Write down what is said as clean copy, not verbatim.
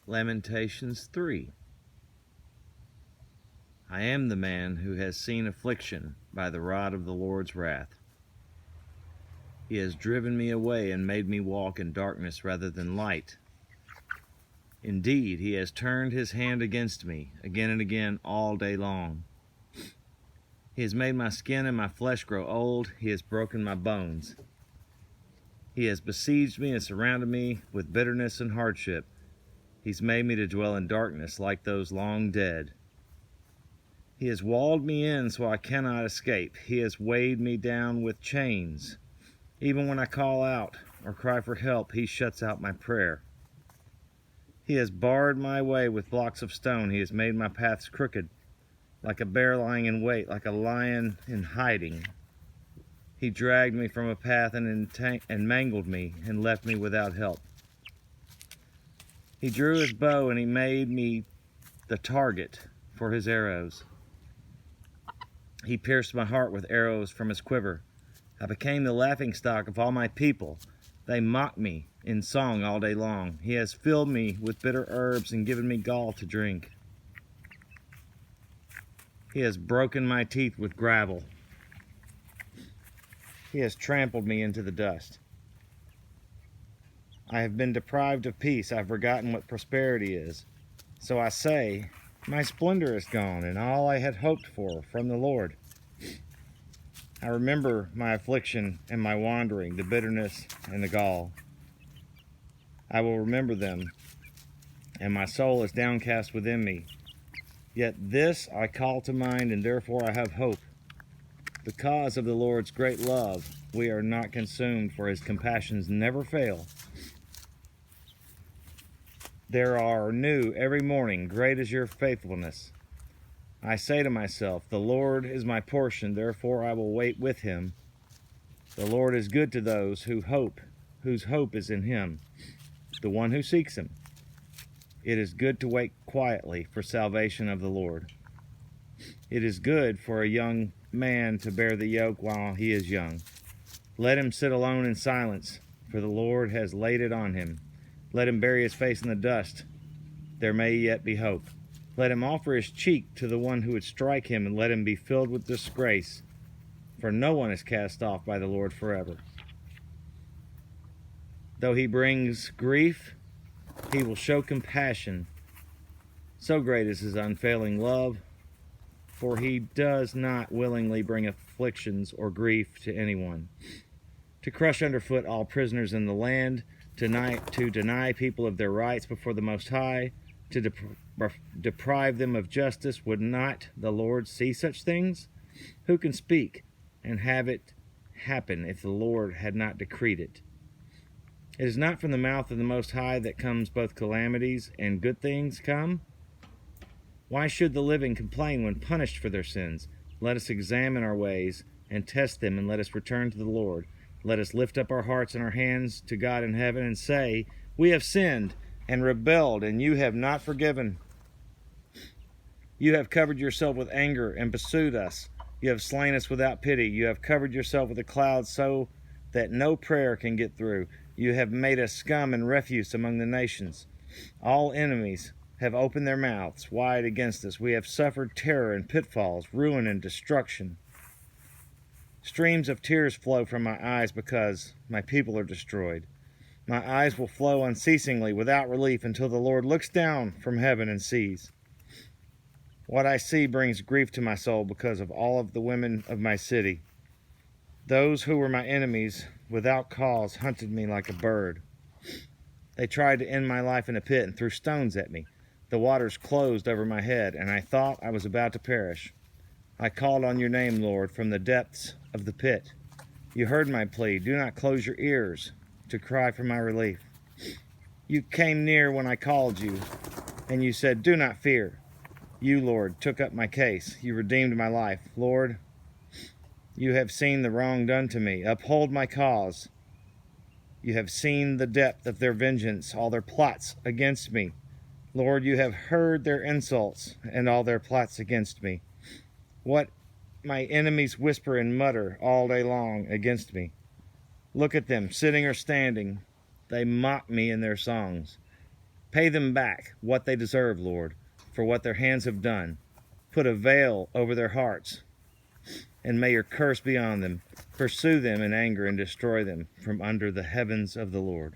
Lamentations 3. I am the man who has seen affliction by the rod of the Lord's wrath. He has driven me away and made me walk in darkness rather than light. Indeed, he has turned his hand against me again and again all day long. He has made my skin and my flesh grow old. He has broken my bones. He has besieged me and surrounded me with bitterness and hardship. He's made me to dwell in darkness like those long dead. He has walled me in so I cannot escape. He has weighed me down with chains. Even when I call out or cry for help, he shuts out my prayer. He has barred my way with blocks of stone. He has made my paths crooked, like a bear lying in wait, like a lion in hiding. He dragged me from a path and mangled me and left me without help. He drew his bow and he made me the target for his arrows. He pierced my heart with arrows from his quiver. I became the laughingstock of all my people. They mock me in song all day long. He has filled me with bitter herbs and given me gall to drink. He has broken my teeth with gravel. He has trampled me into the dust. I have been deprived of peace. I have forgotten what prosperity is. So I say, my splendor is gone, and all I had hoped for from the Lord. I remember my affliction and my wandering, the bitterness and the gall. I will remember them, and my soul is downcast within me. Yet this I call to mind, and therefore I have hope. Because of the Lord's great love, we are not consumed, for his compassions never fail. There are new every morning. Great is your faithfulness. I say to myself, the Lord is my portion, therefore I will wait with him. The Lord is good to those whose hope is in him, the one who seeks him. It is good to wait quietly for salvation of the Lord. It is good for a young man to bear the yoke while he is young. Let him sit alone in silence, for the Lord has laid it on him. Let him bury his face in the dust. There may yet be hope. Let him offer his cheek to the one who would strike him, and let him be filled with disgrace. For no one is cast off by the Lord forever. Though he brings grief, he will show compassion. So great is his unfailing love, for he does not willingly bring afflictions or grief to anyone. To crush underfoot all prisoners in the land, to deny people of their rights before the Most High, to deprive them of justice. Would not the Lord see such things? Who can speak and have it happen if the Lord had not decreed it? It is not from the mouth of the Most High that comes both calamities and good things come? Why should the living complain when punished for their sins? Let us examine our ways and test them, and let us return to the Lord. Let us lift up our hearts and our hands to God in heaven and say, we have sinned and rebelled, and you have not forgiven. You have covered yourself with anger and pursued us. You have slain us without pity. You have covered yourself with a cloud so that no prayer can get through. You have made us scum and refuse among the nations. All enemies have opened their mouths wide against us. We have suffered terror and pitfalls, ruin and destruction. Streams of tears flow from my eyes because my people are destroyed. My eyes will flow unceasingly without relief until the Lord looks down from heaven and sees. What I see brings grief to my soul because of all of the women of my city. Those who were my enemies without cause hunted me like a bird. They tried to end my life in a pit and threw stones at me. The waters closed over my head, and I thought I was about to perish. I called on your name, Lord, from the depths of the pit. You heard my plea. Do not close your ears to cry for my relief. You came near when I called you, and you said, do not fear. You, Lord, took up my case. You redeemed my life. Lord, you have seen the wrong done to me. Uphold my cause. You have seen the depth of their vengeance, all their plots against me. Lord, you have heard their insults and all their plots against me. What my enemies whisper and mutter all day long against me. Look at them, sitting or standing. They mock me in their songs. Pay them back what they deserve, Lord, for what their hands have done. Put a veil over their hearts, and may your curse be on them. Pursue them in anger and destroy them from under the heavens of the Lord.